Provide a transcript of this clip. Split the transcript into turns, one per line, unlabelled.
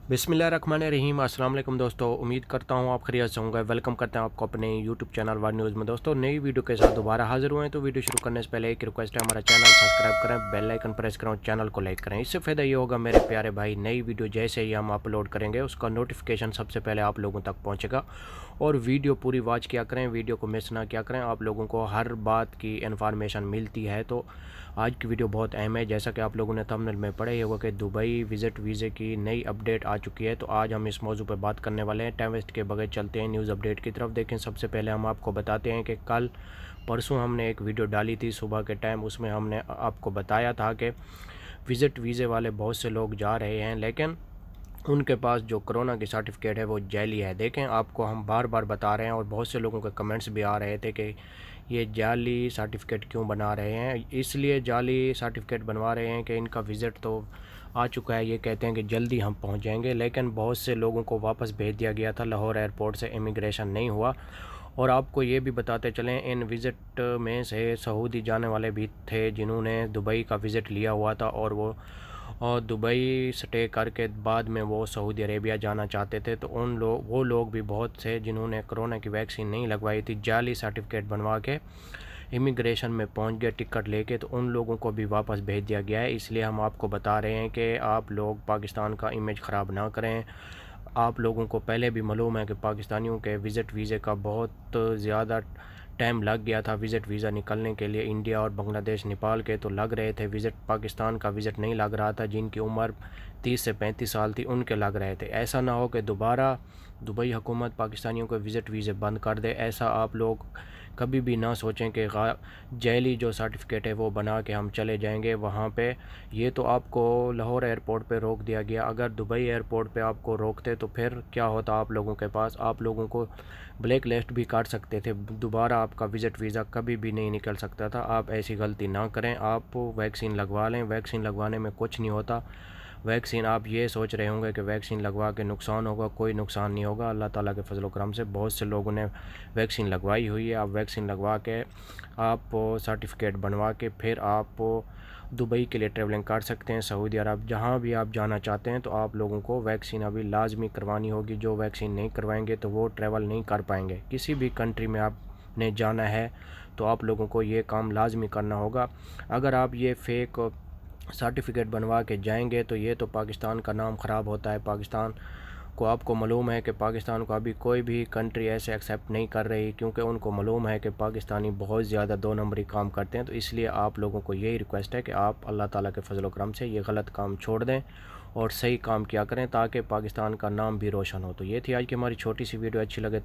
बिस्मिल्लाहिर्रहमानिर्रहीम। अस्सलाम वालेकुम दोस्तों, उम्मीद करता हूँ आप खैरियत से होंगे। वेलकम करते हैं आपको अपने यूट्यूब चैनल वर न्यूज़ में। दोस्तों नई वीडियो के साथ दोबारा हाजिर हुए हैं। तो वीडियो शुरू करने से पहले एक रिक्वेस्ट है, हमारा चैनल सब्सक्राइब करें, बेल आइकन प्रेस करें और चैनल को लाइक करें। इससे फ़ायदा ये होगा मेरे प्यारे भाई, नई वीडियो जैसे ही हम अपलोड करेंगे उसका नोटिफिकेशन सबसे पहले आप लोगों तक पहुँचेगा। और वीडियो पूरी वॉच किया करें, वीडियो को मिस ना किया करें। आप लोगों को हर बात की इन्फॉर्मेशन मिलती है। तो आज की वीडियो बहुत अहम है। जैसा कि आप लोगों ने थंबनेल में पढ़ा ही होगा कि दुबई विज़िट वीज़े की नई अपडेट आ चुकी है। तो आज हम इस मौजू पर बात करने वाले हैं। टाइम वेस्ट के बगैर चलते हैं न्यूज़ अपडेट की तरफ। देखें, सबसे पहले हम आपको बताते हैं कि कल परसों हमने एक वीडियो डाली थी सुबह के टाइम। उसमें हमने आपको बताया था कि विज़िट वीज़े वाले बहुत से लोग जा रहे हैं, लेकिन उनके पास जो कोरोना की सर्टिफिकेट है वो जाली है। देखें, आपको हम बार बार बता रहे हैं और बहुत से लोगों के कमेंट्स भी आ रहे थे कि ये जाली सर्टिफिकेट क्यों बना रहे हैं। इसलिए जाली सर्टिफिकेट बनवा रहे हैं कि इनका विज़िट तो आ चुका है, ये कहते हैं कि जल्दी हम पहुंच जाएंगे, लेकिन बहुत से लोगों को वापस भेज दिया गया था। लाहौर एयरपोर्ट से इमिग्रेशन नहीं हुआ। और आपको ये भी बताते चलें, इन विज़िट में से सऊदी जाने वाले भी थे जिन्होंने दुबई का विज़िट लिया हुआ था और दुबई स्टे करके बाद में वो सऊदी अरेबिया जाना चाहते थे। तो वो लोग भी बहुत थे जिन्होंने कोरोना की वैक्सीन नहीं लगवाई थी, जाली सर्टिफिकेट बनवा के इमिग्रेशन में पहुंच गए टिकट लेके। तो उन लोगों को भी वापस भेज दिया गया है। इसलिए हम आपको बता रहे हैं कि आप लोग पाकिस्तान का इमेज ख़राब ना करें। आप लोगों को पहले भी मालूम है कि पाकिस्तानियों के विज़िट वीज़े का बहुत ज़्यादा टाइम लग गया था। विज़िट वीज़ा निकलने के लिए इंडिया और बांग्लादेश नेपाल के तो लग रहे थे, विज़िट पाकिस्तान का विज़िट नहीं लग रहा था। जिनकी उम्र 30 से 35 साल थी उनके लग रहे थे। ऐसा ना हो कि दोबारा दुबई हुकूमत पाकिस्तानियों को विज़िट वीज़े बंद कर दे। ऐसा आप लोग कभी भी ना सोचें कि जैली जो सर्टिफिकेट है वो बना के हम चले जाएंगे वहाँ पे। ये तो आपको लाहौर एयरपोर्ट पे रोक दिया गया। अगर दुबई एयरपोर्ट पे आपको रोकते तो फिर क्या होता आप लोगों के पास? आप लोगों को ब्लैक लिस्ट भी काट सकते थे। दोबारा आपका विज़िट वीज़ा कभी भी नहीं निकल सकता था। आप ऐसी गलती ना करें। आप वैक्सीन लगवा लें। वैक्सीन लगवाने में कुछ नहीं होता। वैक्सीन आप ये सोच रहे होंगे कि वैक्सीन लगवा के नुकसान होगा, कोई नुकसान नहीं होगा। अल्लाह ताला के फजल करम से बहुत से लोगों ने वैक्सीन लगवाई हुई है। आप वैक्सीन लगवा के आप सर्टिफिकेट बनवा के फिर आप दुबई के लिए ट्रैवलिंग कर सकते हैं। सऊदी अरब जहाँ भी आप जाना चाहते हैं तो आप लोगों को वैक्सीन अभी लाजमी करवानी होगी। जो वैक्सीन नहीं करवाएंगे तो वो ट्रैवल नहीं कर पाएंगे। किसी भी कंट्री में आपने जाना है तो आप लोगों को ये काम लाजमी करना होगा। अगर आप ये फेक सर्टिफिकेट बनवा के जाएंगे तो ये तो पाकिस्तान का नाम ख़राब होता है। पाकिस्तान को आपको मालूम है कि पाकिस्तान को अभी कोई भी कंट्री ऐसे एक्सेप्ट नहीं कर रही, क्योंकि उनको मालूम है कि पाकिस्तानी बहुत ज़्यादा दो नंबरी काम करते हैं। तो इसलिए आप लोगों को यही रिक्वेस्ट है कि आप अल्लाह ताला के फजल करम से ये गलत काम छोड़ दें और सही काम किया करें ताकि पाकिस्तान का नाम भी रोशन हो। तो ये थी आज की हमारी छोटी सी वीडियो। अच्छी लगे